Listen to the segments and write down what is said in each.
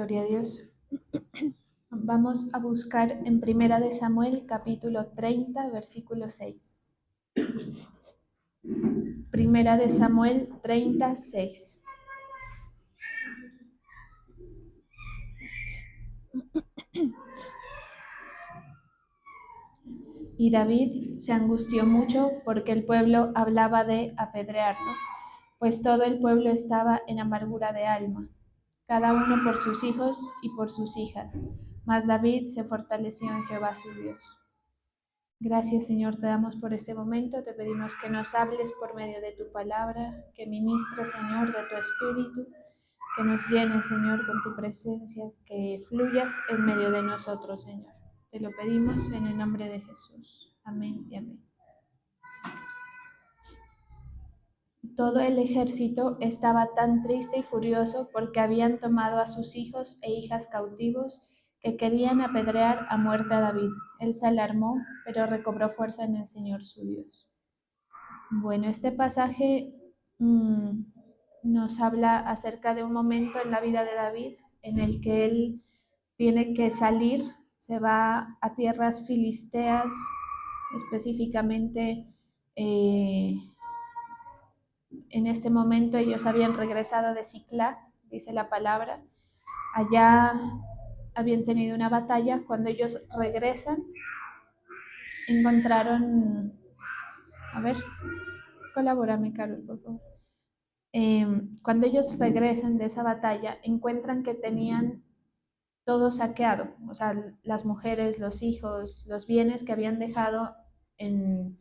Gloria a Dios. Vamos a buscar en Primera de Samuel, capítulo 30, versículo 6. Primera de Samuel 36. Y David se angustió mucho porque el pueblo hablaba de apedrearlo, pues todo el pueblo estaba en amargura de alma, cada uno por sus hijos y por sus hijas. Mas David se fortaleció en Jehová su Dios. Gracias, Señor, te damos por este momento. Te pedimos que nos hables por medio de tu palabra, que ministres, Señor, de tu espíritu, que nos llenes, Señor, con tu presencia, que fluyas en medio de nosotros, Señor. Te lo pedimos en el nombre de Jesús. Amén y amén. Todo el ejército estaba tan triste y furioso porque habían tomado a sus hijos e hijas cautivos que querían apedrear a muerte a David. Él se alarmó, pero recobró fuerza en el Señor su Dios. Bueno, este pasaje nos habla acerca de un momento en la vida de David en el que él tiene que salir, se va a tierras filisteas, específicamente en este momento ellos habían regresado de Siclag, dice la palabra. Allá habían tenido una batalla. Cuando ellos regresan, encontraron... A ver, colabórame, Carol, por favor. Cuando ellos regresan de esa batalla, encuentran que tenían todo saqueado, o sea, las mujeres, los hijos, los bienes que habían dejado en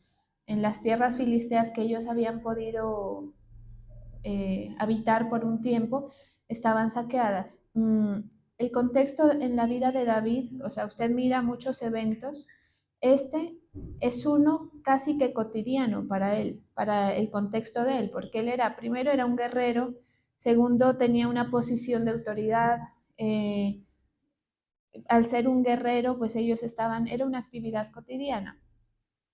las tierras filisteas que ellos habían podido habitar por un tiempo, estaban saqueadas. El contexto en la vida de David, o sea, usted mira muchos eventos, este es uno casi que cotidiano para él, para el contexto de él, porque él era, primero era un guerrero, segundo tenía una posición de autoridad, al ser un guerrero, pues ellos estaban, era una actividad cotidiana,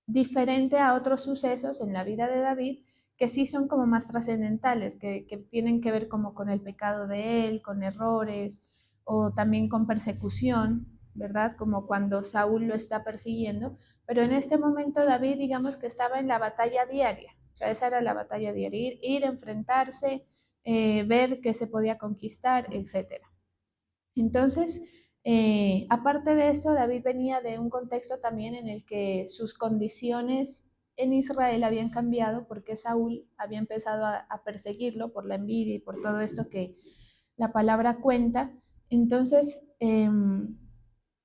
diferente a otros sucesos en la vida de David, que sí son como más trascendentales, que tienen que ver como con el pecado de él, con errores, o también con persecución, ¿verdad? Como cuando Saúl lo está persiguiendo, pero en este momento David, digamos que estaba en la batalla diaria, o sea, esa era la batalla diaria, ir enfrentarse, ver qué se podía conquistar, etcétera. Entonces, aparte de esto, David venía de un contexto también en el que sus condiciones en Israel habían cambiado porque Saúl había empezado a perseguirlo por la envidia y por todo esto que la palabra cuenta. Entonces,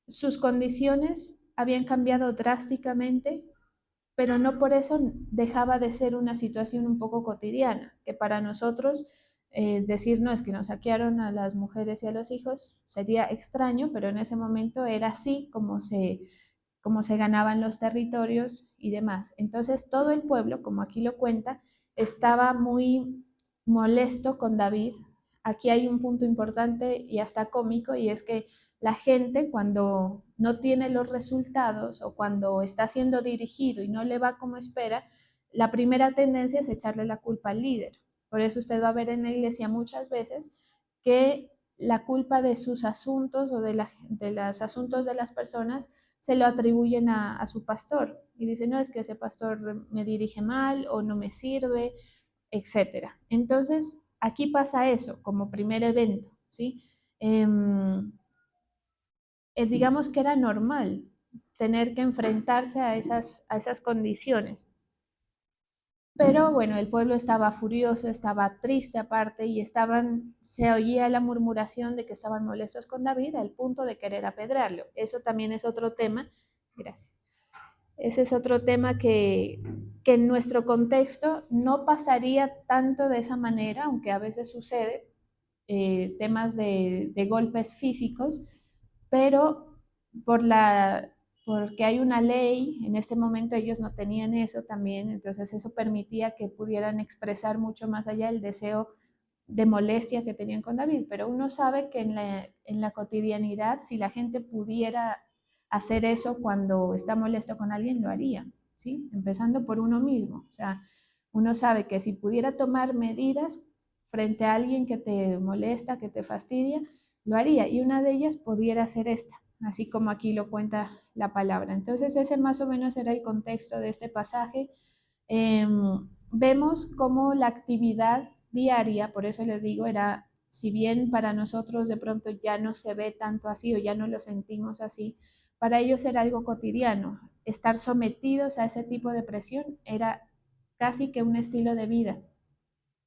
sus condiciones habían cambiado drásticamente, pero no por eso dejaba de ser una situación un poco cotidiana, que para nosotros decir no es que nos saquearon a las mujeres y a los hijos sería extraño, pero en ese momento era así como se ganaban los territorios y demás. Entonces todo el pueblo, como aquí lo cuenta, estaba muy molesto con David. Aquí hay un punto importante y hasta cómico, y es que la gente cuando no tiene los resultados o cuando está siendo dirigido y no le va como espera, la primera tendencia es echarle la culpa al líder. Por eso usted va a ver en la iglesia muchas veces que la culpa de sus asuntos o de los asuntos de las personas se lo atribuyen a su pastor y dicen, no, es que ese pastor me dirige mal o no me sirve, etcétera. Entonces, aquí pasa eso como primer evento, ¿sí? Digamos que era normal tener que enfrentarse a esas condiciones. Pero bueno, el pueblo estaba furioso, estaba triste aparte y se oía la murmuración de que estaban molestos con David al punto de querer apedrearlo. Eso también es otro tema. Gracias. Ese es otro tema que en nuestro contexto no pasaría tanto de esa manera, aunque a veces sucede, temas de golpes físicos, pero por porque hay una ley, en ese momento ellos no tenían eso también, entonces eso permitía que pudieran expresar mucho más allá el deseo de molestia que tenían con David, pero uno sabe que en la cotidianidad, si la gente pudiera hacer eso cuando está molesto con alguien, lo haría, ¿sí? Empezando por uno mismo, o sea, uno sabe que si pudiera tomar medidas frente a alguien que te molesta, que te fastidia, lo haría. Y una de ellas pudiera ser esta, así como aquí lo cuenta la palabra. Entonces ese más o menos era el contexto de este pasaje. Vemos cómo la actividad diaria, por eso les digo, era, si bien para nosotros de pronto ya no se ve tanto así o ya no lo sentimos así, para ellos era algo cotidiano. Estar sometidos a ese tipo de presión era casi que un estilo de vida.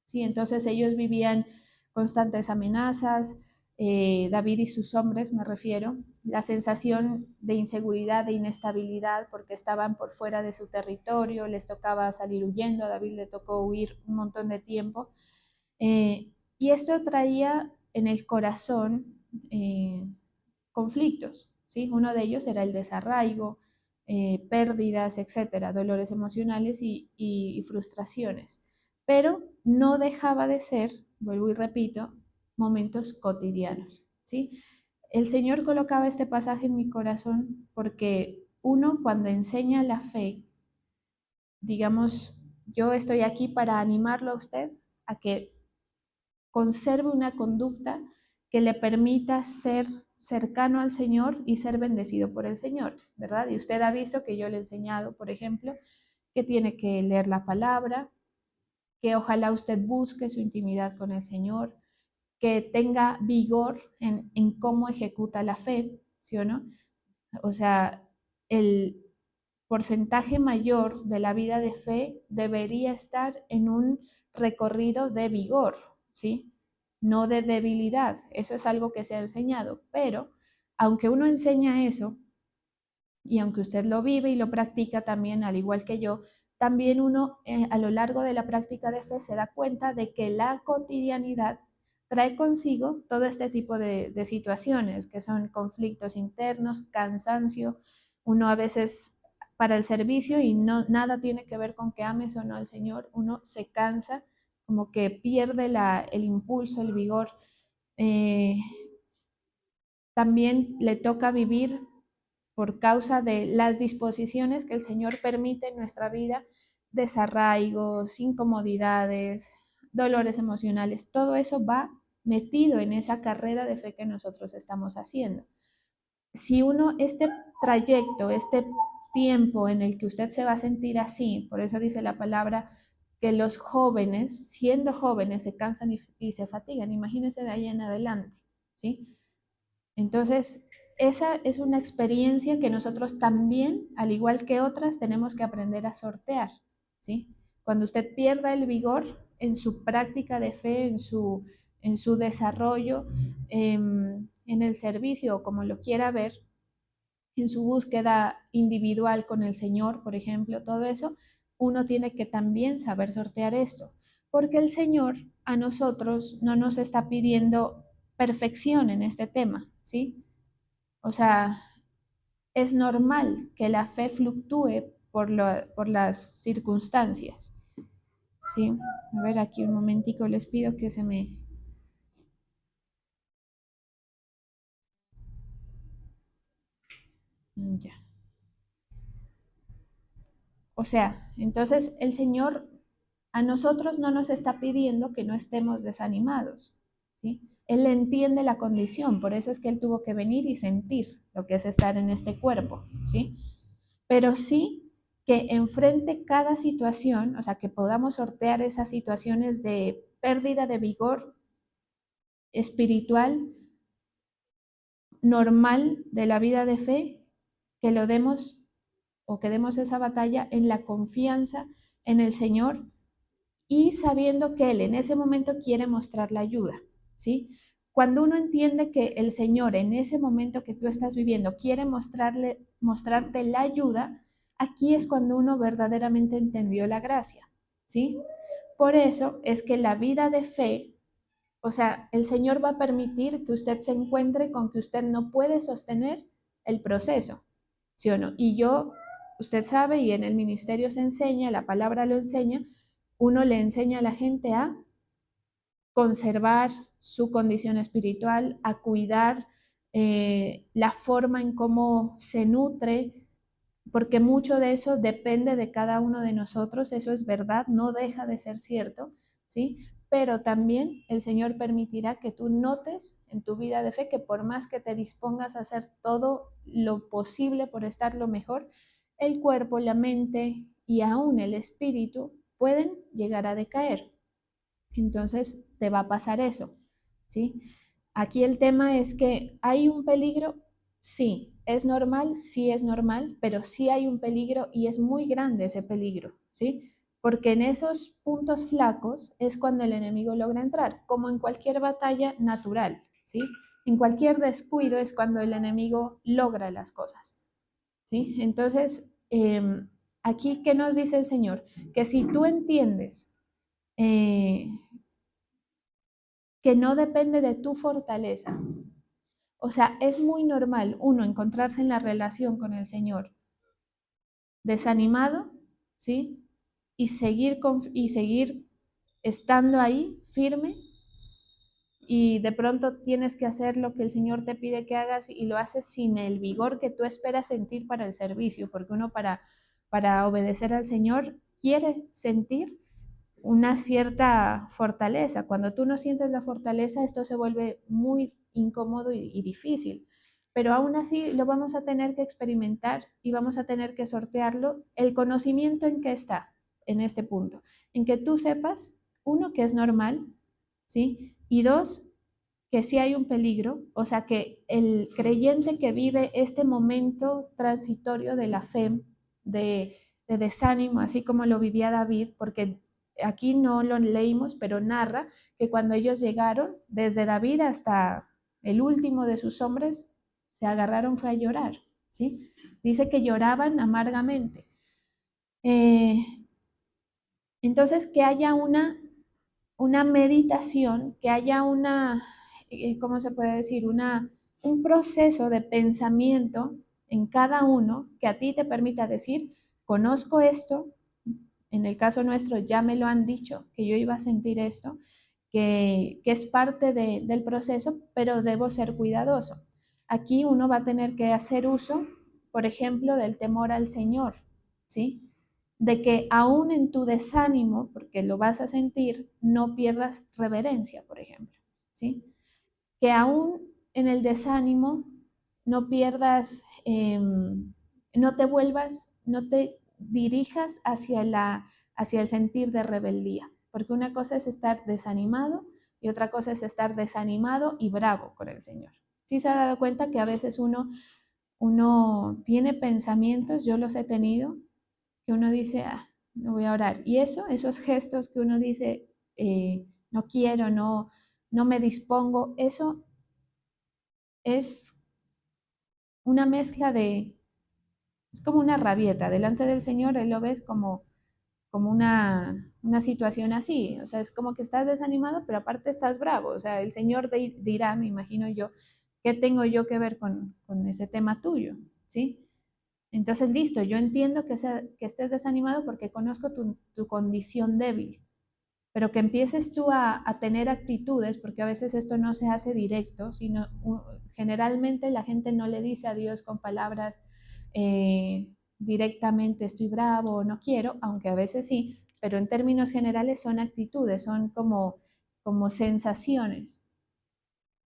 ¿Sí? Entonces ellos vivían constantes amenazas, David y sus hombres me refiero, la sensación de inseguridad, de inestabilidad, porque estaban por fuera de su territorio, les tocaba salir huyendo, a David le tocó huir un montón de tiempo, y esto traía en el corazón conflictos, ¿sí? Uno de ellos era el desarraigo, pérdidas, etcétera, dolores emocionales y frustraciones. Pero no dejaba de ser, vuelvo y repito, momentos cotidianos, ¿sí? El Señor colocaba este pasaje en mi corazón porque uno cuando enseña la fe, digamos, yo estoy aquí para animarlo a usted a que conserve una conducta que le permita ser cercano al Señor y ser bendecido por el Señor, ¿verdad? Y usted ha visto que yo le he enseñado, por ejemplo, que tiene que leer la palabra, que ojalá usted busque su intimidad con el Señor, que tenga vigor en cómo ejecuta la fe, ¿sí o no? O sea, el porcentaje mayor de la vida de fe debería estar en un recorrido de vigor, ¿sí? No de debilidad. Eso es algo que se ha enseñado, pero aunque uno enseña eso, y aunque usted lo vive y lo practica también, al igual que yo, también uno a lo largo de la práctica de fe se da cuenta de que la cotidianidad trae consigo todo este tipo de situaciones, que son conflictos internos, cansancio, uno a veces para el servicio y no nada tiene que ver con que ames o no al Señor, uno se cansa, como que pierde el impulso, el vigor. Eh, También le toca vivir por causa de las disposiciones que el Señor permite en nuestra vida, desarraigos, incomodidades, dolores emocionales, todo eso va metido en esa carrera de fe que nosotros estamos haciendo. Si uno, este trayecto, este tiempo en el que usted se va a sentir así, por eso dice la palabra que los jóvenes, siendo jóvenes, se cansan y se fatigan, imagínense de ahí en adelante, ¿sí? Entonces, esa es una experiencia que nosotros también, al igual que otras, tenemos que aprender a sortear, ¿sí? Cuando usted pierda el vigor en su práctica de fe, en su desarrollo, en el servicio, o como lo quiera ver, en su búsqueda individual con el Señor, por ejemplo, todo eso, uno tiene que también saber sortear esto, porque el Señor a nosotros no nos está pidiendo perfección en este tema, ¿sí? O sea, es normal que la fe fluctúe por las circunstancias, ¿sí? A ver, aquí un momentico les pido que se me... Ya. O sea, entonces el Señor a nosotros no nos está pidiendo que no estemos desanimados, ¿sí? Él entiende la condición, por eso es que Él tuvo que venir y sentir lo que es estar en este cuerpo, ¿sí? Pero sí que enfrente cada situación, o sea, que podamos sortear esas situaciones de pérdida de vigor espiritual normal de la vida de fe, que lo demos o que demos esa batalla en la confianza en el Señor y sabiendo que Él en ese momento quiere mostrar la ayuda, ¿sí? Cuando uno entiende que el Señor en ese momento que tú estás viviendo quiere mostrarte la ayuda, aquí es cuando uno verdaderamente entendió la gracia, ¿sí? Por eso es que la vida de fe, o sea, el Señor va a permitir que usted se encuentre con que usted no puede sostener el proceso, ¿sí o no? Y yo, usted sabe, y en el ministerio se enseña, la palabra lo enseña, uno le enseña a la gente a conservar su condición espiritual, a cuidar la forma en cómo se nutre, porque mucho de eso depende de cada uno de nosotros, eso es verdad, no deja de ser cierto, ¿sí? pero también el Señor permitirá que tú notes en tu vida de fe que por más que te dispongas a hacer todo lo posible por estar lo mejor, el cuerpo, la mente y aún el espíritu pueden llegar a decaer. Entonces te va a pasar eso, ¿sí? Aquí el tema es que hay un peligro, sí es normal, pero sí hay un peligro y es muy grande ese peligro, ¿sí? Porque en esos puntos flacos es cuando el enemigo logra entrar, como en cualquier batalla natural, ¿sí? En cualquier descuido es cuando el enemigo logra las cosas, ¿sí? Entonces, aquí, ¿qué nos dice el Señor? Que si tú entiendes eh, que no depende de tu fortaleza. O sea, es muy normal uno encontrarse en la relación con el Señor desanimado, ¿sí? Y seguir estando ahí firme y de pronto tienes que hacer lo que el Señor te pide que hagas y lo haces sin el vigor que tú esperas sentir para el servicio, porque uno para obedecer al Señor quiere sentir una cierta fortaleza. Cuando tú no sientes la fortaleza, esto se vuelve muy incómodo y difícil. Pero aún así lo vamos a tener que experimentar y vamos a tener que sortearlo. El conocimiento en qué está en este punto, en que tú sepas, uno, que es normal, ¿sí? Y dos, que sí hay un peligro, o sea, que el creyente que vive este momento transitorio de la fe, de, de desánimo, así como lo vivía David, porque aquí no lo leímos, pero narra que cuando ellos llegaron, desde David hasta el último de sus hombres, se agarraron fue a llorar, ¿sí? Dice que lloraban amargamente. Eh, entonces, que haya una meditación, que haya ¿cómo se puede decir? Un proceso de pensamiento en cada uno que a ti te permita decir, conozco esto, en el caso nuestro ya me lo han dicho, que yo iba a sentir esto, que es parte del proceso, pero debo ser cuidadoso. Aquí uno va a tener que hacer uso, por ejemplo, del temor al Señor, ¿sí? De que aún en tu desánimo, porque lo vas a sentir, no pierdas reverencia, por ejemplo, ¿sí? Que aún en el desánimo no pierdas, no te vuelvas, no te dirijas hacia el sentir de rebeldía, porque una cosa es estar desanimado y otra cosa es estar desanimado y bravo con el Señor. ¿Sí se ha dado cuenta que a veces uno tiene pensamientos, yo los he tenido, que uno dice, no voy a orar? Y esos gestos que uno dice, no quiero, no me dispongo, eso es una mezcla es como una rabieta. Delante del Señor, Él lo ves como una situación así. O sea, es como que estás desanimado, pero aparte estás bravo. O sea, el Señor dirá, me imagino yo, ¿qué tengo yo que ver con ese tema tuyo? ¿Sí? Entonces, listo, yo entiendo que estés desanimado porque conozco tu condición débil, pero que empieces tú a tener actitudes, porque a veces esto no se hace directo, sino generalmente la gente no le dice a Dios con palabras directamente estoy bravo o no quiero, aunque a veces sí, pero en términos generales son actitudes, son como sensaciones,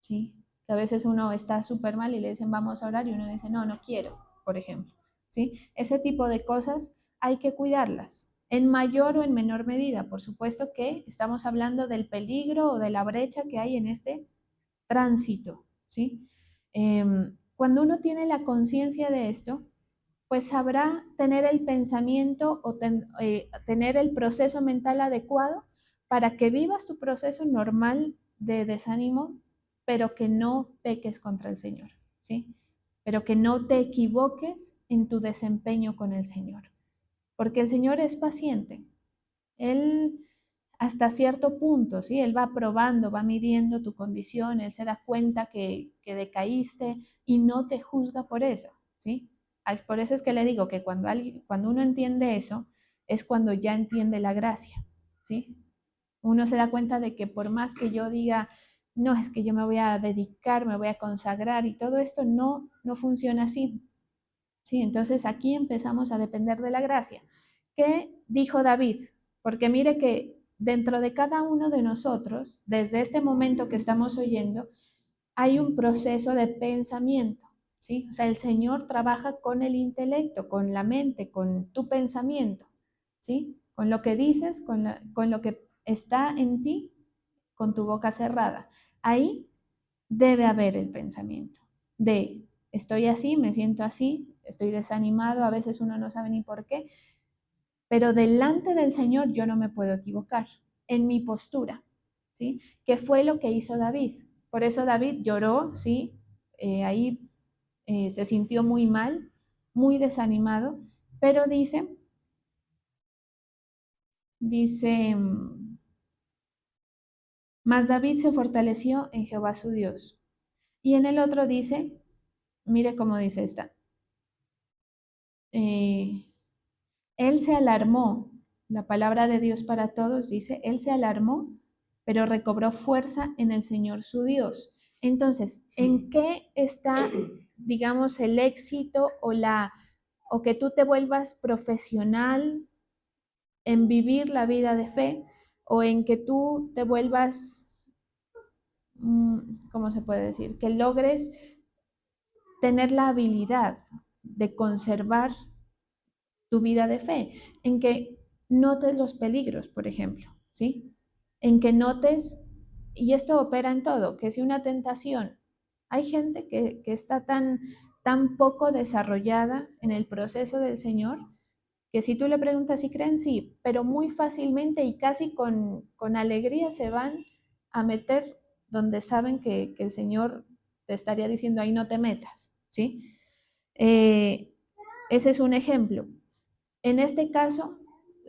¿sí? Que a veces uno está súper mal y le dicen vamos a orar y uno dice no, no quiero, por ejemplo, ¿sí? Ese tipo de cosas hay que cuidarlas, en mayor o en menor medida. Por supuesto que estamos hablando del peligro o de la brecha que hay en este tránsito, ¿sí? Cuando uno tiene la conciencia de esto, pues sabrá tener el pensamiento o tener el proceso mental adecuado para que vivas tu proceso normal de desánimo, pero que no peques contra el Señor, ¿sí? Pero que no te equivoques en tu desempeño con el Señor, porque el Señor es paciente. Él hasta cierto punto, ¿sí? Él va probando, va midiendo tu condición, Él se da cuenta que decaíste y no te juzga por eso, ¿sí? Por eso es que le digo que cuando uno entiende eso, es cuando ya entiende la gracia, ¿sí? Uno se da cuenta de que por más que yo diga, no, es que yo me voy a dedicar, me voy a consagrar y todo esto, no funciona así, ¿sí? Entonces aquí empezamos a depender de la gracia. ¿Qué dijo David? Porque mire que dentro de cada uno de nosotros, desde este momento que estamos oyendo, hay un proceso de pensamiento, ¿sí? O sea, el Señor trabaja con el intelecto, con la mente, con tu pensamiento, ¿sí? Con lo que dices, con lo que está en ti, con tu boca cerrada. Ahí debe haber el pensamiento de estoy así, me siento así, estoy desanimado, a veces uno no sabe ni por qué, pero delante del Señor yo no me puedo equivocar en mi postura, ¿sí? ¿Qué fue lo que hizo David? Por eso David lloró, ¿sí? Ahí se sintió muy mal, muy desanimado, pero dice, mas David se fortaleció en Jehová su Dios. Y en el otro dice, mire cómo dice esta, eh, él se alarmó, la palabra de Dios para todos dice, él se alarmó, pero recobró fuerza en el Señor su Dios. Entonces, ¿en qué está, digamos, el éxito o que tú te vuelvas profesional en vivir la vida de fe o en que tú te vuelvas, ¿cómo se puede decir? Que logres tener la habilidad de conservar tu vida de fe, en que notes los peligros, por ejemplo, ¿sí? En que notes, y esto opera en todo, que si una tentación, hay gente que está tan poco desarrollada en el proceso del Señor, que si tú le preguntas si creen, sí, pero muy fácilmente y casi con alegría se van a meter donde saben que el Señor te estaría diciendo, ahí no te metas, ¿sí? Eh, ese es un ejemplo. En este caso,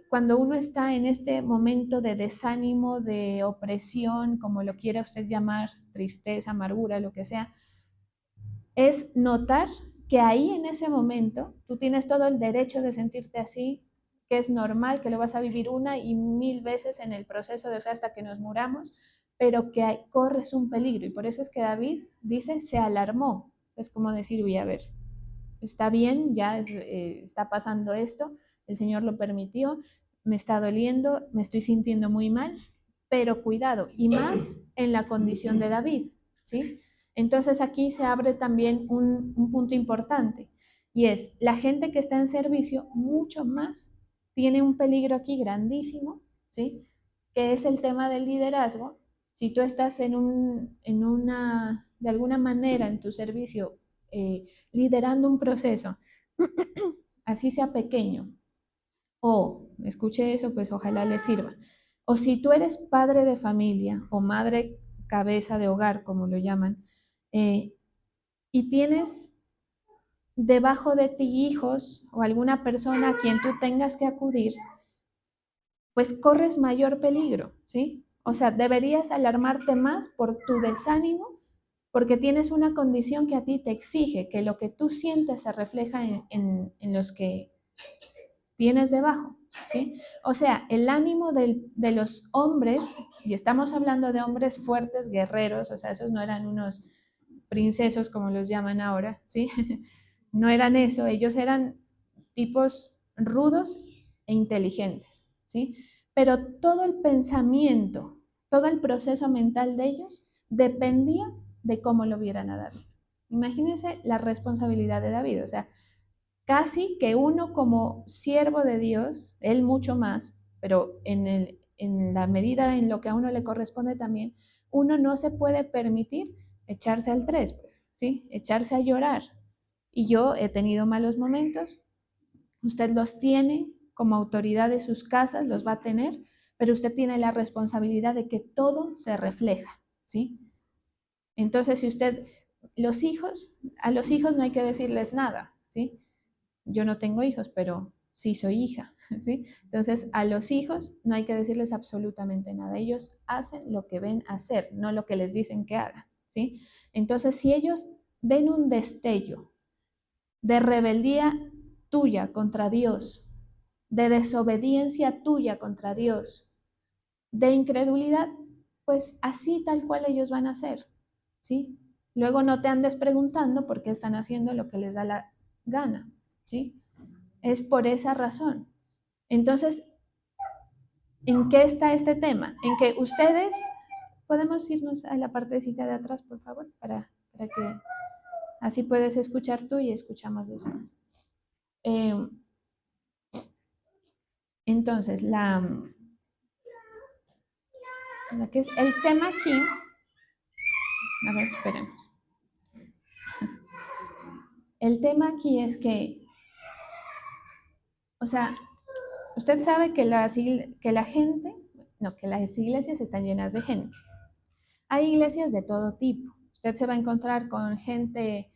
cuando uno está en este momento de desánimo, de opresión, como lo quiera usted llamar, tristeza, amargura, lo que sea, es notar que ahí en ese momento tú tienes todo el derecho de sentirte así, que es normal, que lo vas a vivir una y mil veces en el proceso de fe hasta que nos muramos, pero que corres un peligro. Y por eso es que David dice, se alarmó. Es como decir, uy, a ver, está bien, ya está pasando esto, el Señor lo permitió, me está doliendo, me estoy sintiendo muy mal, pero cuidado, y más en la condición de David, ¿sí? Entonces aquí se abre también un punto importante, y es la gente que está en servicio mucho más tiene un peligro aquí grandísimo, ¿sí? Que es el tema del liderazgo. Si tú estás de alguna manera en tu servicio, liderando un proceso, así sea pequeño, o escuche eso, pues ojalá le sirva. O si tú eres padre de familia o madre cabeza de hogar, como lo llaman, eh, y tienes debajo de ti hijos o alguna persona a quien tú tengas que acudir, pues corres mayor peligro, ¿sí? O sea, deberías alarmarte más por tu desánimo porque tienes una condición que a ti te exige que lo que tú sientes se refleja en los que tienes debajo, ¿sí? O sea, el ánimo de los hombres, y estamos hablando de hombres fuertes, guerreros, o sea, esos no eran unos princesos como los llaman ahora, ¿sí? No eran eso, ellos eran tipos rudos e inteligentes, ¿sí? Pero todo el pensamiento, todo el proceso mental de ellos dependía de cómo lo vieran a David. Imagínense la responsabilidad de David, o sea, casi que uno como siervo de Dios, él mucho más, pero en la medida en lo que a uno le corresponde también, uno no se puede permitir echarse al tres, pues, ¿sí? Echarse a llorar. Y yo he tenido malos momentos, usted los tiene como autoridad de sus casas, los va a tener, pero usted tiene la responsabilidad de que todo se refleja, ¿sí? Entonces, si usted, a los hijos no hay que decirles nada, ¿sí? Yo no tengo hijos, pero sí soy hija, ¿sí? Entonces, a los hijos no hay que decirles absolutamente nada. Ellos hacen lo que ven hacer, no lo que les dicen que hagan, ¿sí? Entonces, si ellos ven un destello de rebeldía tuya contra Dios, de desobediencia tuya contra Dios, de incredulidad, pues así tal cual ellos van a hacer, ¿sí? Luego no te andes preguntando por qué están haciendo lo que les da la gana, ¿sí? Es por esa razón. Entonces, ¿En qué está este tema? En que ustedes, podemos irnos a la partecita de atrás, por favor, para que así puedes escuchar tú y escuchamos los demás. Eh, entonces, la que es el tema aquí, a ver, esperemos. El tema aquí es que, o sea, usted sabe que que la gente, no, que las iglesias están llenas de gente. Hay iglesias de todo tipo. Usted se va a encontrar con gente,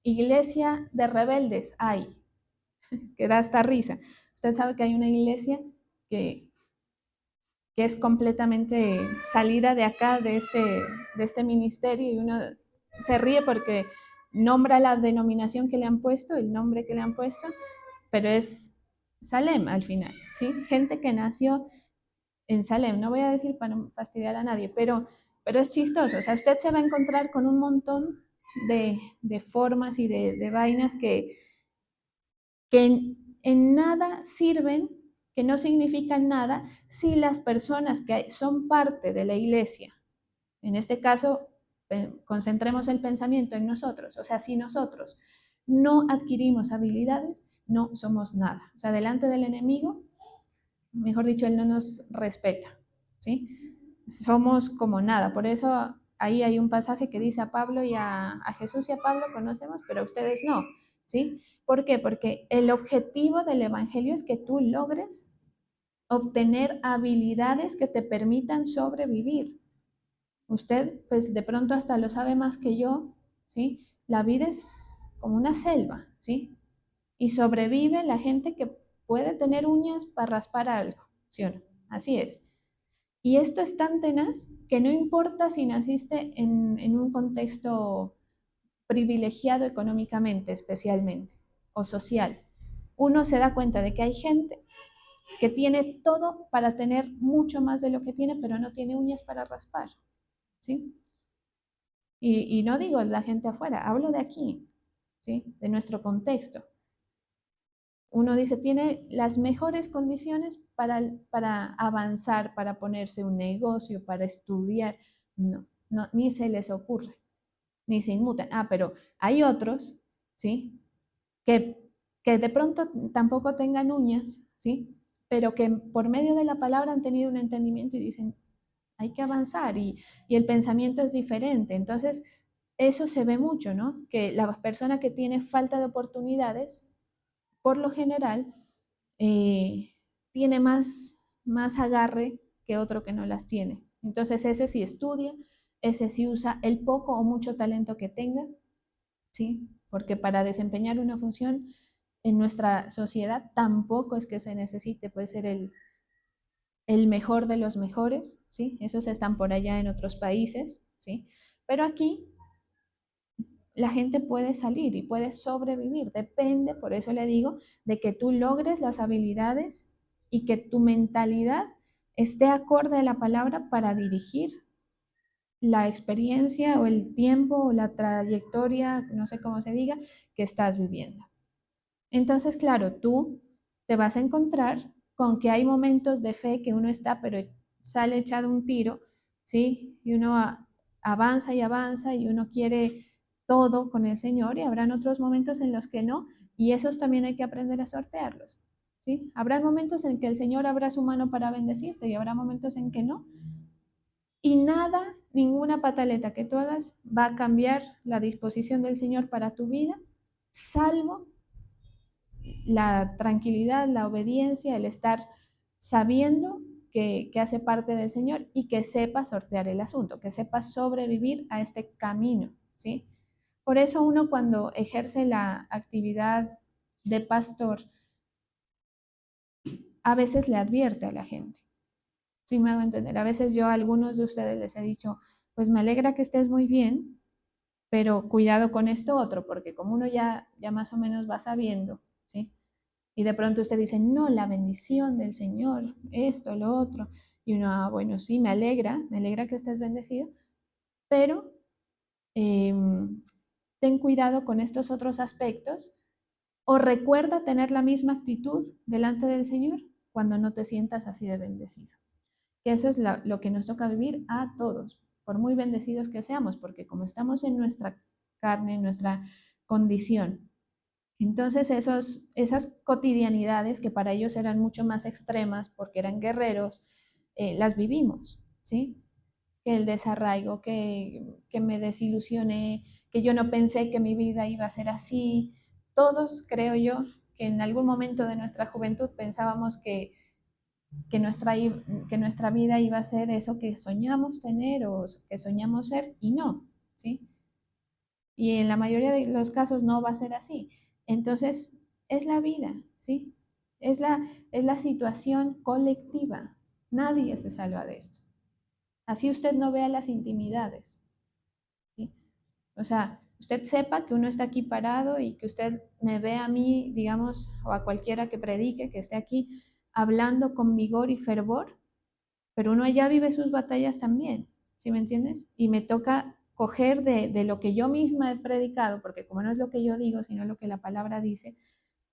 iglesia de rebeldes, hay, es que da hasta risa. Usted sabe que hay una iglesia que, que es completamente salida de acá, de este ministerio, y uno se ríe porque nombra la denominación que le han puesto, el nombre que le han puesto, pero es Salem al final, ¿sí? Gente que nació en Salem, no voy a decir para no fastidiar a nadie, pero es chistoso, o sea, usted se va a encontrar con un montón de formas y de vainas que en nada sirven, que no significan nada si las personas que son parte de la iglesia, en este caso, concentremos el pensamiento en nosotros, o sea, si nosotros no adquirimos habilidades, no somos nada. O sea, delante del enemigo, mejor dicho, él no nos respeta, ¿sí? Somos como nada. Por eso ahí hay un pasaje que dice a Pablo y a Jesús y a Pablo conocemos, pero a ustedes no, ¿sí? ¿Por qué? Porque el objetivo del evangelio es que tú logres obtener habilidades que te permitan sobrevivir. Usted, pues de pronto hasta lo sabe más que yo, ¿sí? La vida es como una selva, ¿sí? Y sobrevive la gente que puede tener uñas para raspar algo, ¿sí o no? Así es. Y esto es tan tenaz que no importa si naciste en un contexto privilegiado económicamente, especialmente, o social. Uno se da cuenta de que hay gente que tiene todo para tener mucho más de lo que tiene, pero no tiene uñas para raspar, ¿sí? Y no digo la gente afuera, hablo de aquí, ¿sí? De nuestro contexto. Uno dice, tiene las mejores condiciones para avanzar, para ponerse un negocio, para estudiar. No, no, ni se les ocurre, ni se inmutan. Ah, pero hay otros, ¿sí? Que, que de pronto tampoco tengan uñas, ¿sí? Pero que por medio de la palabra han tenido un entendimiento y dicen, hay que avanzar y el pensamiento es diferente. Entonces, eso se ve mucho, ¿no? Que la persona que tiene falta de oportunidades, por lo general, tiene más agarre que otro que no las tiene. Entonces, ese sí estudia, ese sí usa el poco o mucho talento que tenga, ¿sí? Porque para desempeñar una función en nuestra sociedad tampoco es que se necesite, puede ser el mejor de los mejores, ¿sí? Esos están por allá en otros países, ¿sí? Pero aquí la gente puede salir y puede sobrevivir. Depende, por eso le digo, de que tú logres las habilidades y que tu mentalidad esté acorde a la palabra para dirigir la experiencia o el tiempo o la trayectoria, no sé cómo se diga, que estás viviendo. Entonces, claro, tú te vas a encontrar con que hay momentos de fe que uno está, pero sale echado un tiro, ¿sí? Y uno avanza y uno quiere todo con el Señor y habrán otros momentos en los que no, y esos también hay que aprender a sortearlos, ¿sí? Habrá momentos en que el Señor abra su mano para bendecirte y habrá momentos en que no, y nada, ninguna pataleta que tú hagas va a cambiar la disposición del Señor para tu vida, salvo la tranquilidad, la obediencia, el estar sabiendo que hace parte del Señor y que sepa sortear el asunto, que sepa sobrevivir a este camino, ¿sí? Por eso uno cuando ejerce la actividad de pastor, a veces le advierte a la gente, ¿sí me hago entender? A veces yo a algunos de ustedes les he dicho, pues me alegra que estés muy bien, pero cuidado con esto otro, porque como uno ya más o menos va sabiendo, ¿sí? Y de pronto usted dice, no, la bendición del Señor, esto, lo otro. Y uno, ah, bueno, sí, me alegra que estés bendecido, pero eh, ten cuidado con estos otros aspectos o recuerda tener la misma actitud delante del Señor cuando no te sientas así de bendecido. que eso es lo que nos toca vivir a todos, por muy bendecidos que seamos, porque como estamos en nuestra carne, en nuestra condición, entonces esas cotidianidades que para ellos eran mucho más extremas porque eran guerreros, las vivimos, ¿sí? Que el desarraigo, que me desilusioné, que yo no pensé que mi vida iba a ser así. Todos, creo yo, que en algún momento de nuestra juventud pensábamos que, nuestra, que nuestra vida iba a ser eso que soñamos tener o que soñamos ser y no, ¿sí? Y en la mayoría de los casos no va a ser así. Entonces, es la vida, ¿sí? Es la situación colectiva. Nadie se salva de esto. Así usted no vea las intimidades, ¿sí? O sea, usted sepa que uno está aquí parado y que usted me ve a mí, digamos, o a cualquiera que predique, que esté aquí hablando con vigor y fervor, pero uno allá vive sus batallas también, ¿sí me entiendes? Y me toca coger de lo que yo misma he predicado, porque como no es lo que yo digo, sino lo que la palabra dice,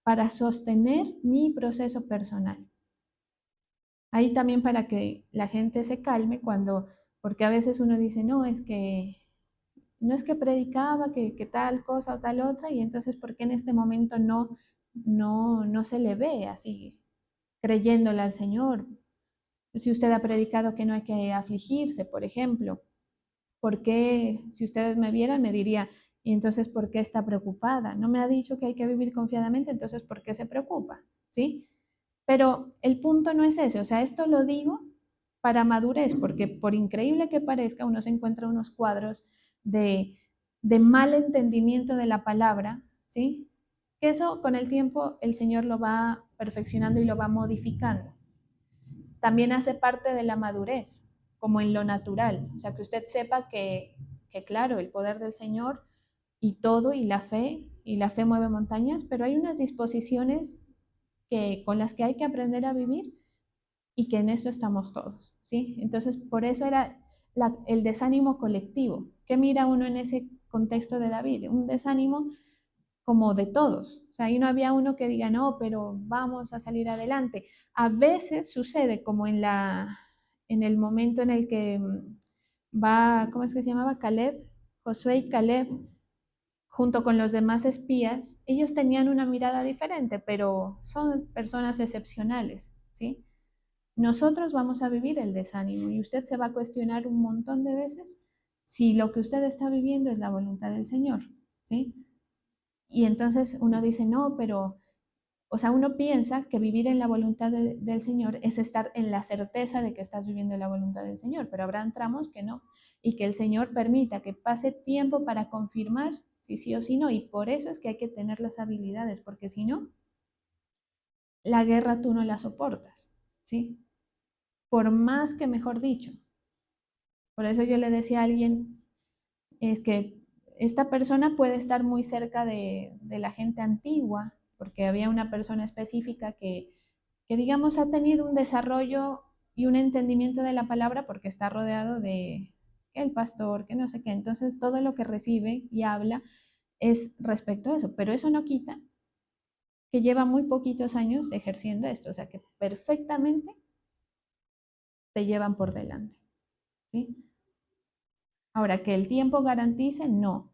para sostener mi proceso personal. Ahí también para que la gente se calme cuando, porque a veces uno dice, no, es que no es que predicaba que tal cosa o tal otra, y entonces, ¿por qué en este momento no se le ve así, creyéndole al Señor? Si usted ha predicado que no hay que afligirse, por ejemplo, ¿por qué, si ustedes me vieran, me diría, y entonces, ¿por qué está preocupada? No me ha dicho que hay que vivir confiadamente, entonces, ¿por qué se preocupa? ¿Sí? Pero el punto no es ese, o sea, esto lo digo para madurez, porque por increíble que parezca, uno se encuentra unos cuadros de, de mal entendimiento de la palabra, ¿sí? Que eso con el tiempo el Señor lo va perfeccionando y lo va modificando. También hace parte de la madurez, como en lo natural, o sea, que usted sepa que claro, el poder del Señor y todo, y la fe mueve montañas, pero hay unas disposiciones con las que hay que aprender a vivir y que en esto estamos todos, ¿sí? Entonces, por eso era el desánimo colectivo. ¿Qué mira uno en ese contexto de David? Un desánimo como de todos. O sea, ahí no había uno que diga, no, pero vamos a salir adelante. A veces sucede como en el momento en el que va, ¿cómo es que se llamaba? Caleb, Josué y Caleb, junto con los demás espías, ellos tenían una mirada diferente, pero son personas excepcionales, ¿sí? Nosotros vamos a vivir el desánimo y usted se va a cuestionar un montón de veces si lo que usted está viviendo es la voluntad del Señor, ¿sí? Y entonces uno dice, no, pero, o sea, uno piensa que vivir en la voluntad del Señor es estar en la certeza de que estás viviendo la voluntad del Señor, pero habrán tramos que no, y que el Señor permita que pase tiempo para confirmar si sí o si no, y por eso es que hay que tener las habilidades, porque si no, la guerra tú no la soportas, ¿sí? Por más que mejor dicho. Por eso yo le decía a alguien, es que esta persona puede estar muy cerca de la gente antigua, porque había una persona específica que, digamos, ha tenido un desarrollo y un entendimiento de la palabra porque está rodeado de el pastor, que no sé qué. Entonces, todo lo que recibe y habla es respecto a eso, pero eso no quita que lleva muy poquitos años ejerciendo esto, o sea que perfectamente te llevan por delante, ¿sí? Ahora, que el tiempo garantice, no.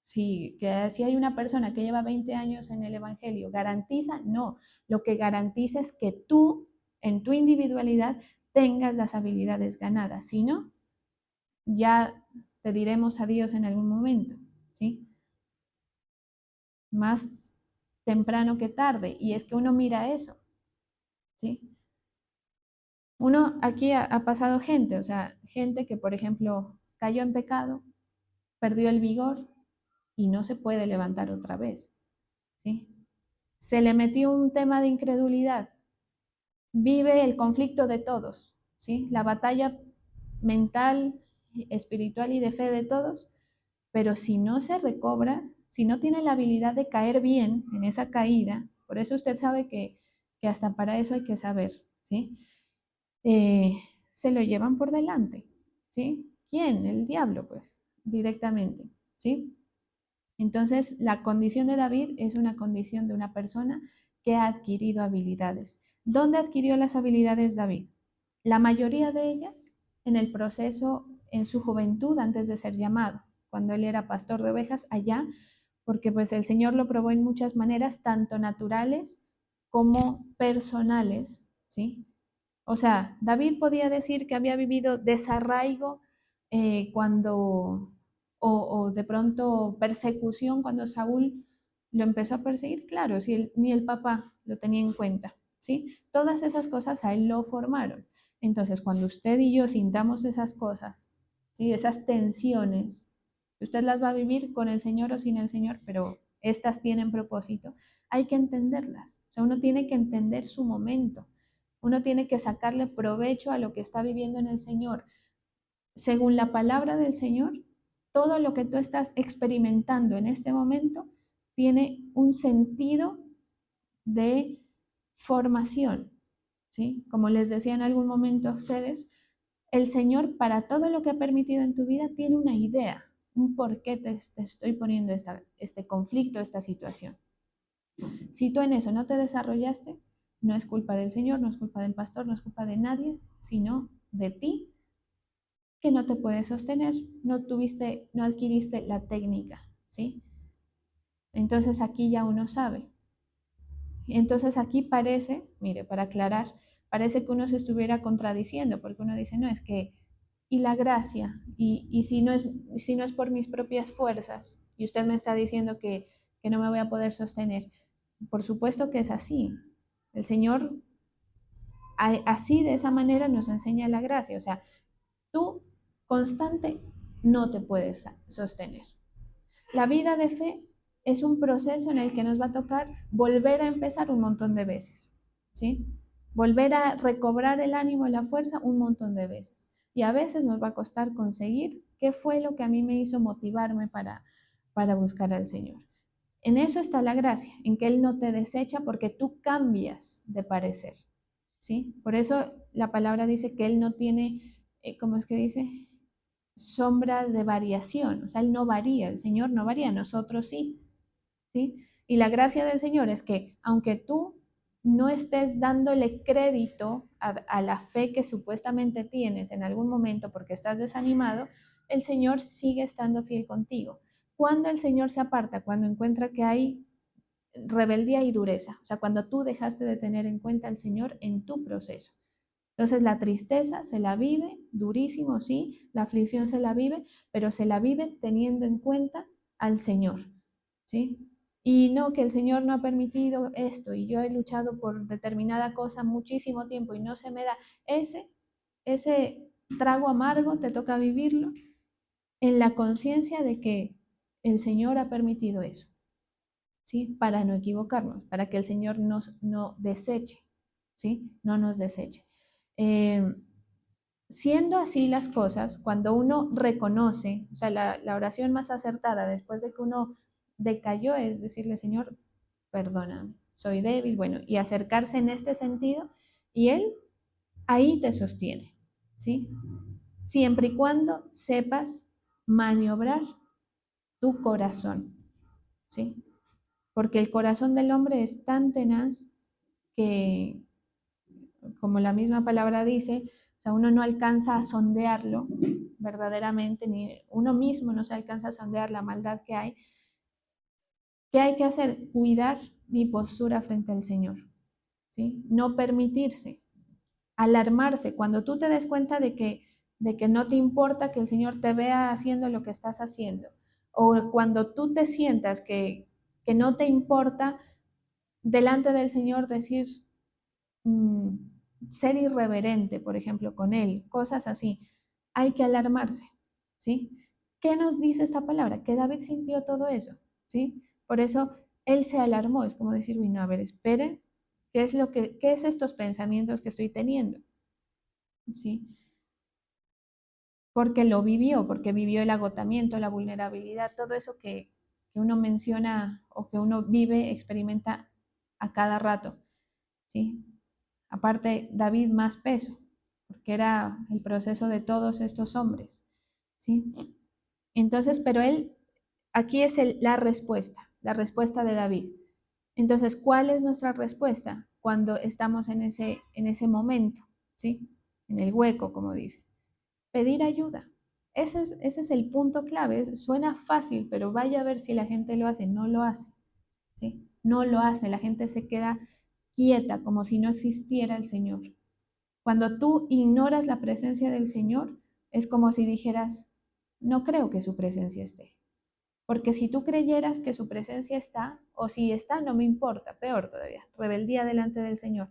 Si hay una persona que lleva 20 años en el Evangelio, ¿garantiza? No. Lo que garantiza es que tú, en tu individualidad, tengas las habilidades ganadas. Si no, ya te diremos adiós en algún momento, ¿sí? Más temprano que tarde. Y es que uno mira eso, ¿sí? Uno aquí ha pasado gente, o sea, gente que, por ejemplo, cayó en pecado, perdió el vigor y no se puede levantar otra vez, ¿sí? Se le metió un tema de incredulidad, vive el conflicto de todos, ¿sí? La batalla mental, espiritual y de fe de todos, pero si no se recobra, si no tiene la habilidad de caer bien en esa caída, por eso usted sabe que hasta para eso hay que saber, ¿sí? Eh, Se lo llevan por delante, ¿sí? ¿Quién? El diablo, pues, directamente, ¿sí? Entonces, la condición de David es una condición de una persona que ha adquirido habilidades. ¿Dónde adquirió las habilidades David? la mayoría de ellas en el proceso en su juventud antes de ser llamado, cuando él era pastor de ovejas allá, porque pues el Señor lo probó en muchas maneras, tanto naturales como personales, ¿sí? O sea, David podía decir que había vivido desarraigo cuando, o de pronto persecución cuando Saúl lo empezó a perseguir, claro, si ni el papá lo tenía en cuenta, ¿sí? Todas esas cosas a él lo formaron. Entonces, cuando usted y yo sintamos esas cosas, ¿sí? Esas tensiones, usted las va a vivir con el Señor o sin el Señor, pero estas tienen propósito, hay que entenderlas. O sea, uno tiene que entender su momento. Uno tiene que sacarle provecho a lo que está viviendo en el Señor. Según la palabra del Señor, todo lo que tú estás experimentando en este momento tiene un sentido de formación, ¿sí? Como les decía en algún momento a ustedes, el Señor para todo lo que ha permitido en tu vida tiene una idea, un por qué te estoy poniendo este conflicto, esta situación. Si tú en eso no te desarrollaste, no es culpa del Señor, no es culpa del pastor, no es culpa de nadie, sino de ti que no te puedes sostener, no adquiriste la técnica, ¿sí? Entonces aquí ya uno sabe. Entonces aquí parece, mire, para aclarar, parece que uno se estuviera contradiciendo, porque uno dice, no, es que, y la gracia, y si no es por mis propias fuerzas, y usted me está diciendo que no me voy a poder sostener, por supuesto que es así. El Señor así de esa manera nos enseña la gracia, o sea, tú constante no te puedes sostener. La vida de fe es un proceso en el que nos va a tocar volver a empezar un montón de veces, ¿sí? Volver a recobrar el ánimo y la fuerza un montón de veces. Y a veces nos va a costar conseguir qué fue lo que a mí me hizo motivarme para buscar al Señor. En eso está la gracia, en que Él no te desecha porque tú cambias de parecer, ¿sí? Por eso la palabra dice que Él no tiene, ¿cómo es que dice? Sombra de variación, o sea, Él no varía, el Señor no varía, nosotros sí, ¿sí? Y la gracia del Señor es que aunque tú no estés dándole crédito a la fe que supuestamente tienes en algún momento porque estás desanimado, el Señor sigue estando fiel contigo. Cuando el Señor se aparta, cuando encuentra que hay rebeldía y dureza, o sea, cuando tú dejaste de tener en cuenta al Señor en tu proceso. Entonces la tristeza se la vive, durísimo, sí, la aflicción se la vive, pero se la vive teniendo en cuenta al Señor, ¿sí? Y no que el Señor no ha permitido esto y yo he luchado por determinada cosa muchísimo tiempo y no se me da. Ese trago amargo te toca vivirlo en la conciencia de que el Señor ha permitido eso, ¿sí? Para no equivocarnos, para que el Señor nos no deseche, ¿sí? No nos deseche. Eh, Siendo así las cosas, cuando uno reconoce, o sea, la oración más acertada después de que uno decayó es decirle, Señor, perdóname, soy débil, bueno, y acercarse en este sentido, y Él ahí te sostiene, ¿sí? Siempre y cuando sepas maniobrar tu corazón, ¿sí? Porque el corazón del hombre es tan tenaz que, como la misma palabra dice, o sea, uno no alcanza a sondearlo verdaderamente, ni uno mismo no se alcanza a sondear la maldad que hay. ¿Qué hay que hacer? Cuidar mi postura frente al Señor, ¿sí? No permitirse, alarmarse. Cuando tú te des cuenta de que no te importa que el Señor te vea haciendo lo que estás haciendo, o cuando tú te sientas que no te importa delante del Señor decir, mm, ser irreverente, por ejemplo, con Él, cosas así, hay que alarmarse, ¿sí? ¿Qué nos dice esta palabra? Que David sintió todo eso, ¿sí? Por eso él se alarmó, es como decir, uy, no, a ver, esperen, qué es estos pensamientos que estoy teniendo? ¿Sí? Porque lo vivió, porque vivió el agotamiento, la vulnerabilidad, todo eso que uno menciona o que uno vive, experimenta a cada rato, ¿sí? Aparte, David más peso, porque era el proceso de todos estos hombres, ¿sí? Entonces, pero él, aquí es la respuesta de David. Entonces, ¿cuál es nuestra respuesta cuando estamos en ese momento, ¿sí? en el hueco, como dice. Pedir ayuda. Ese es el punto clave. Suena fácil, pero vaya a ver si la gente lo hace. No lo hace, ¿sí? No lo hace. La gente se queda quieta, como si no existiera el Señor. Cuando tú ignoras la presencia del Señor, es como si dijeras, no creo que su presencia esté. Porque si tú creyeras que su presencia está, o si está, no me importa, peor todavía, rebeldía delante del Señor.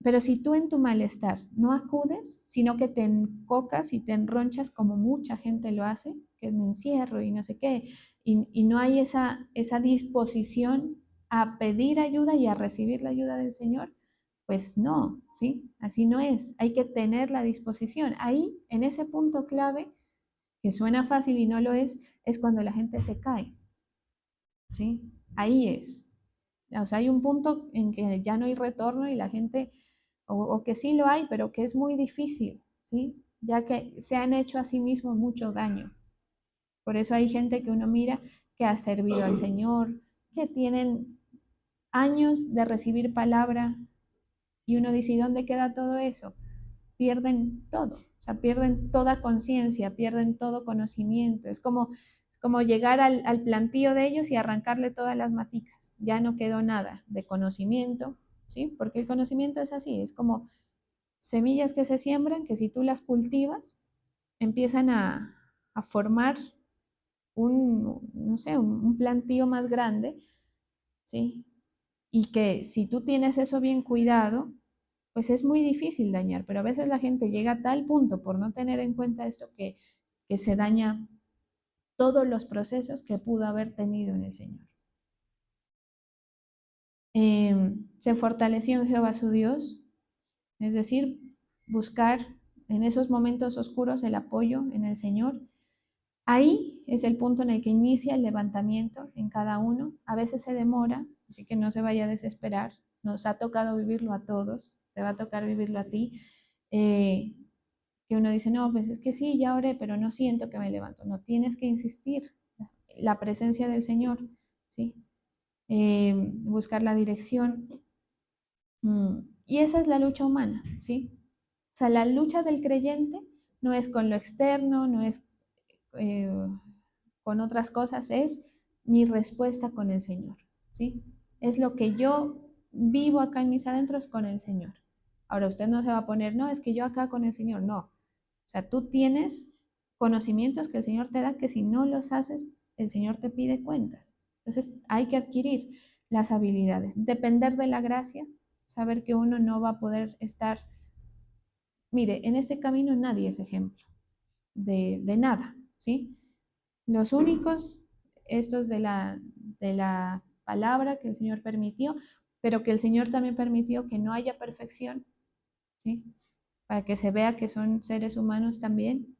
Pero si tú en tu malestar no acudes, sino que te encocas y te enronchas como mucha gente lo hace, que me encierro y no sé qué, y no hay esa disposición a pedir ayuda y a recibir la ayuda del Señor, pues no, ¿sí? Así no es. Hay que tener la disposición. Ahí, en ese punto clave, que suena fácil y no lo es cuando la gente se cae, ¿sí? Ahí es. O sea, hay un punto en que ya no hay retorno y la gente, o que sí lo hay, pero que es muy difícil, ¿sí? Ya que se han hecho a sí mismos mucho daño. Por eso hay gente que uno mira que ha servido al Señor, que tienen años de recibir palabra y uno dice, ¿y dónde queda todo eso? Pierden todo, o sea, pierden toda conciencia, pierden todo conocimiento. Es como llegar al plantío de ellos y arrancarle todas las maticas. Ya no quedó nada de conocimiento, ¿sí? Porque el conocimiento es así, es como semillas que se siembran, que si tú las cultivas, empiezan a formar no sé, un plantío más grande, ¿sí? Y que si tú tienes eso bien cuidado, pues es muy difícil dañar, pero a veces la gente llega a tal punto por no tener en cuenta esto que se daña todos los procesos que pudo haber tenido en el Señor. Se fortaleció en Jehová su Dios, es decir, buscar en esos momentos oscuros el apoyo en el Señor. Ahí es el punto en el que inicia el levantamiento en cada uno. A veces se demora, así que no se vaya a desesperar. Nos ha tocado vivirlo a todos, te va a tocar vivirlo a ti. Eh, que uno dice, no, pues es que sí, ya oré, pero no siento que me levanto. No, tienes que insistir. La presencia del Señor, ¿sí? Buscar la dirección. Y esa es la lucha humana, ¿sí? O sea, la lucha del creyente no es con lo externo, no es eh, con otras cosas, es mi respuesta con el Señor, ¿sí? Es lo que yo vivo acá en mis adentros con el Señor. Ahora usted no se va a poner, no, es que yo acá con el Señor, no. O sea, tú tienes conocimientos que el Señor te da que si no los haces, el Señor te pide cuentas. Entonces hay que adquirir las habilidades, depender de la gracia, saber que uno no va a poder estar, mire, en este camino nadie es ejemplo de nada, ¿sí? Los únicos, estos de la palabra que el Señor permitió, pero que el Señor también permitió que no haya perfección, ¿sí? Para que se vea que son seres humanos también.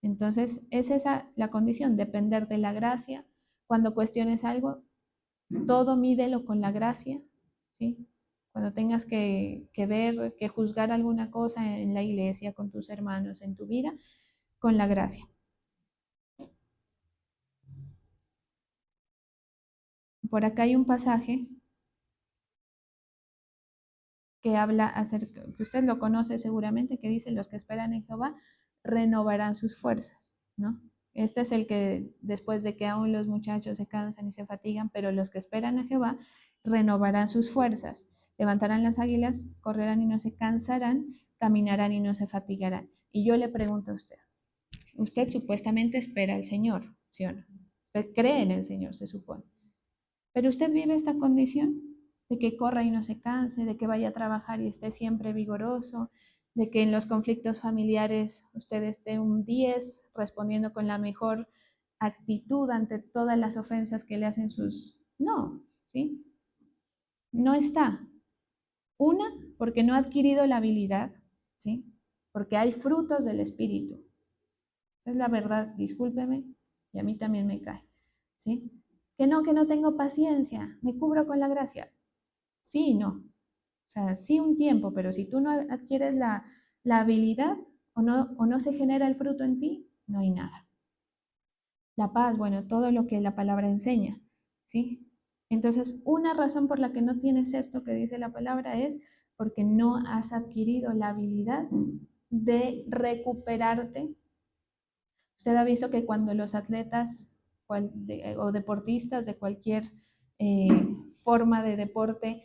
Entonces, es esa la condición, depender de la gracia. Cuando cuestiones algo, todo mídelo con la gracia, ¿sí? Cuando tengas que ver, que juzgar alguna cosa en la iglesia, con tus hermanos, en tu vida, con la gracia. Por acá hay un pasaje que habla acerca, que usted lo conoce seguramente, que dice, los que esperan en Jehová renovarán sus fuerzas, ¿no? Este es el que después de que aún los muchachos se cansan y se fatigan, pero los que esperan a Jehová renovarán sus fuerzas, levantarán las águilas, correrán y no se cansarán, caminarán y no se fatigarán. Y yo le pregunto a usted supuestamente espera al Señor, ¿sí o no? Usted cree en el Señor, se supone. Pero usted vive esta condición de que corra y no se canse, de que vaya a trabajar y esté siempre vigoroso, de que en los conflictos familiares usted esté un 10 respondiendo con la mejor actitud ante todas las ofensas que le hacen sus... No, ¿sí? No está. Una, porque no ha adquirido la habilidad, ¿sí? Porque hay frutos del Espíritu. Esa es la verdad, discúlpeme, y a mí también me cae, ¿sí? Que no tengo paciencia, me cubro con la gracia. Sí y no. O sea, sí un tiempo, pero si tú no adquieres la habilidad o no se genera el fruto en ti, no hay nada. La paz, bueno, todo lo que la palabra enseña, ¿sí? Entonces, una razón por la que no tienes esto que dice la palabra es porque no has adquirido la habilidad de recuperarte. Usted ha visto que cuando los atletas o deportistas de cualquier eh, forma de deporte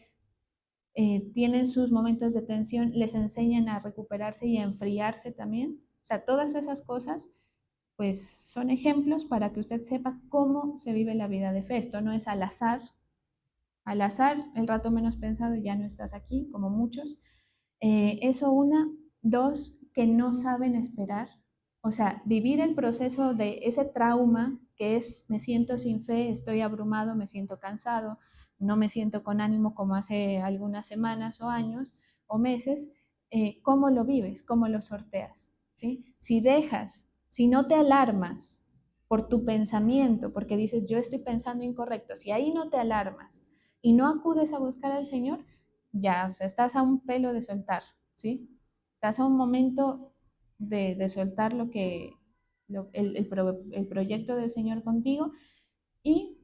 tienen sus momentos de tensión, les enseñan a recuperarse y a enfriarse también. O sea, todas esas cosas, pues son ejemplos para que usted sepa cómo se vive la vida de fe. Esto no es al azar. Al azar, el rato menos pensado, ya no estás aquí, como muchos. Eso una. Dos, que no saben esperar. O sea, vivir el proceso de ese trauma que es me siento sin fe, estoy abrumado, me siento cansado, no me siento con ánimo como hace algunas semanas o años o meses. ¿Cómo lo vives? ¿Cómo lo sorteas? ¿Sí? Si dejas, si no te alarmas por tu pensamiento, porque dices yo estoy pensando incorrecto, si ahí no te alarmas y no acudes a buscar al Señor, ya, o sea, estás a un pelo de soltar, ¿sí? Estás a un momento de soltar lo que, el proyecto del Señor contigo y,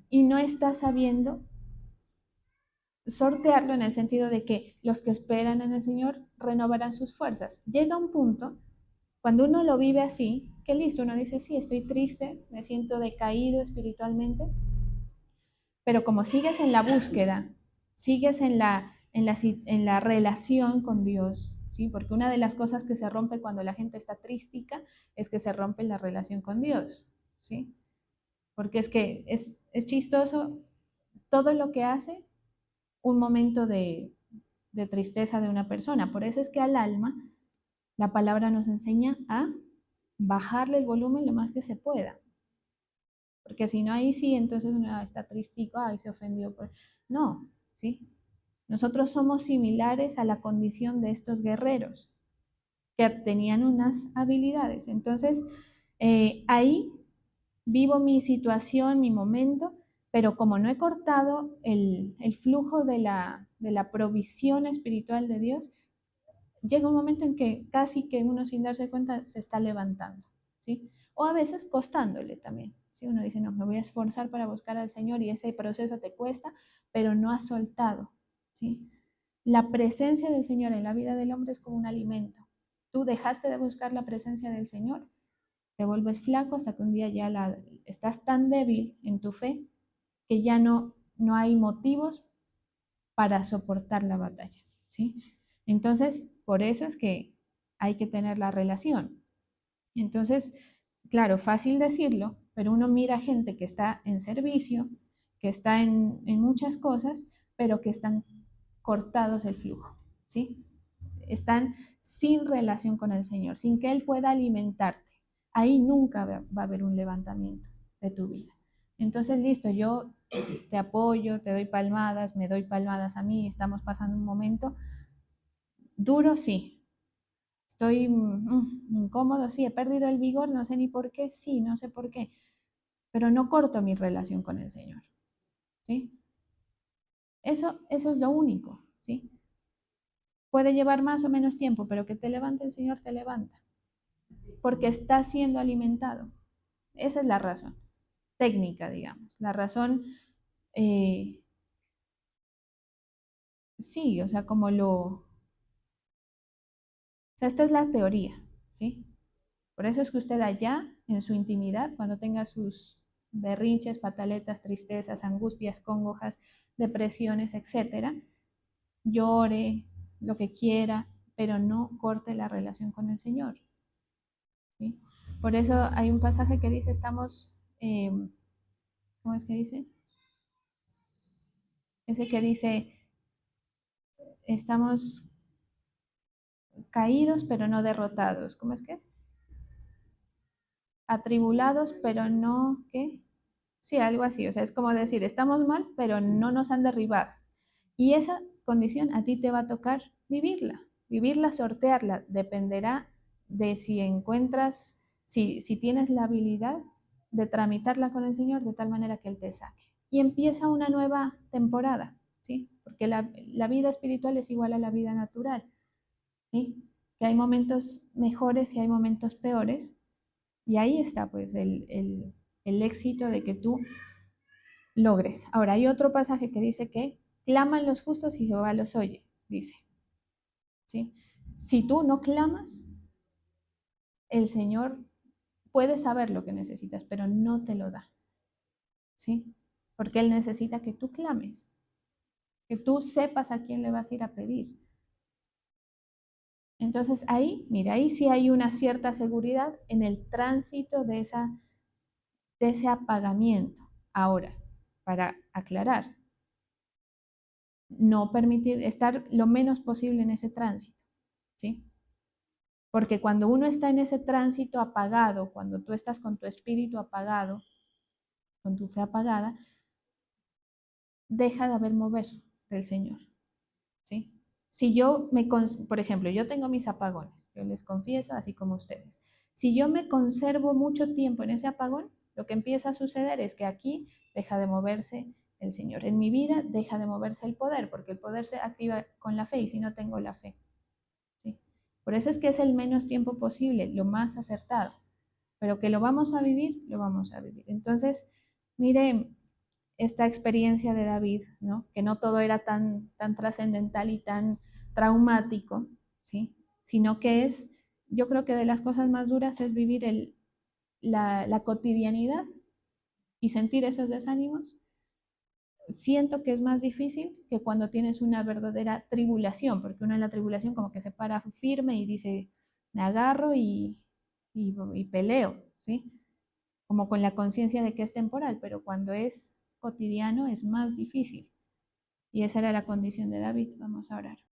y no estás sabiendo sortearlo en el sentido de que los que esperan en el Señor renovarán sus fuerzas. Llega un punto, cuando uno lo vive así, que listo, uno dice, sí, estoy triste, me siento decaído espiritualmente, pero como sigues en la búsqueda, sigues en la relación con Dios, ¿sí? Porque una de las cosas que se rompe cuando la gente está trística es que se rompe la relación con Dios, ¿sí? Porque es que es chistoso todo lo que hace un momento de tristeza de una persona. Por eso es que al alma la palabra nos enseña a bajarle el volumen lo más que se pueda. Porque si no, ahí sí, entonces uno está tristico, ay, se ofendió. No, ¿sí? Nosotros somos similares a la condición de estos guerreros que tenían unas habilidades. Entonces, ahí vivo mi situación, mi momento, pero como no he cortado el flujo de la provisión espiritual de Dios, llega un momento en que casi que uno sin darse cuenta se está levantando, ¿sí? O a veces costándole también, ¿sí? Uno dice, no, me voy a esforzar para buscar al Señor y ese proceso te cuesta, pero no has soltado, ¿sí? La presencia del Señor en la vida del hombre es como un alimento. Tú dejaste de buscar la presencia del Señor, te vuelves flaco hasta que un día ya estás tan débil en tu fe que ya no hay motivos para soportar la batalla, ¿sí? Entonces, por eso es que hay que tener la relación. Entonces, claro, fácil decirlo, pero uno mira gente que está en servicio, que está en muchas cosas, pero que están cortados el flujo, ¿sí? Están sin relación con el Señor, sin que Él pueda alimentarte. Ahí nunca va a haber un levantamiento de tu vida. Entonces, listo, yo te apoyo, te doy palmadas, me doy palmadas a mí, estamos pasando un momento duro, sí. Estoy incómodo, sí, he perdido el vigor, no sé ni por qué, sí, no sé por qué, pero no corto mi relación con el Señor, ¿sí? Eso es lo único, ¿sí? Puede llevar más o menos tiempo, pero que te levante el Señor, te levanta, porque está siendo alimentado. Esa es la razón técnica, digamos. La razón, eh, sí, o sea, o sea, esta es la teoría, ¿sí? Por eso es que usted allá, en su intimidad, cuando tenga sus berrinches, pataletas, tristezas, angustias, congojas, depresiones, etcétera, llore lo que quiera, pero no corte la relación con el Señor, ¿sí? Por eso hay un pasaje que dice, ¿cómo es que dice? Ese que dice, estamos caídos, pero no derrotados. ¿Cómo es que? Atribulados, pero no, ¿qué? Sí, algo así. O sea, es como decir, estamos mal, pero no nos han derribado. Y esa condición a ti te va a tocar vivirla, sortearla. Dependerá de si encuentras, si tienes la habilidad de tramitarla con el Señor de tal manera que Él te saque. Y empieza una nueva temporada, ¿sí? Porque la vida espiritual es igual a la vida natural, ¿sí? Que hay momentos mejores y hay momentos peores. Y ahí está, pues, el éxito de que tú logres. Ahora, hay otro pasaje que dice que claman los justos y Jehová los oye, dice. ¿Sí? Si tú no clamas, el Señor puede saber lo que necesitas, pero no te lo da, ¿sí? Porque Él necesita que tú clames, que tú sepas a quién le vas a ir a pedir. Entonces ahí, mira, ahí sí hay una cierta seguridad en el tránsito de ese apagamiento. Ahora, para aclarar, no permitir estar lo menos posible en ese tránsito, ¿sí? Porque cuando uno está en ese tránsito apagado, cuando tú estás con tu espíritu apagado, con tu fe apagada, deja de haber mover del Señor, ¿sí? Si yo por ejemplo, yo tengo mis apagones, yo les confieso, así como ustedes. Si yo me conservo mucho tiempo en ese apagón, lo que empieza a suceder es que aquí deja de moverse el Señor. En mi vida deja de moverse el poder, porque el poder se activa con la fe y si no tengo la fe, ¿sí? Por eso es que es el menos tiempo posible, lo más acertado. Pero que lo vamos a vivir, lo vamos a vivir. Entonces, mire esta experiencia de David, ¿no? Que no todo era tan trascendental y tan traumático, ¿sí? Sino que es, yo creo que de las cosas más duras es vivir la cotidianidad y sentir esos desánimos. Siento que es más difícil que cuando tienes una verdadera tribulación, porque uno en la tribulación como que se para firme y dice, me agarro y peleo, ¿sí? Como con la conciencia de que es temporal, pero cuando es cotidiano es más difícil. Y esa era la condición de David. Vamos a orar.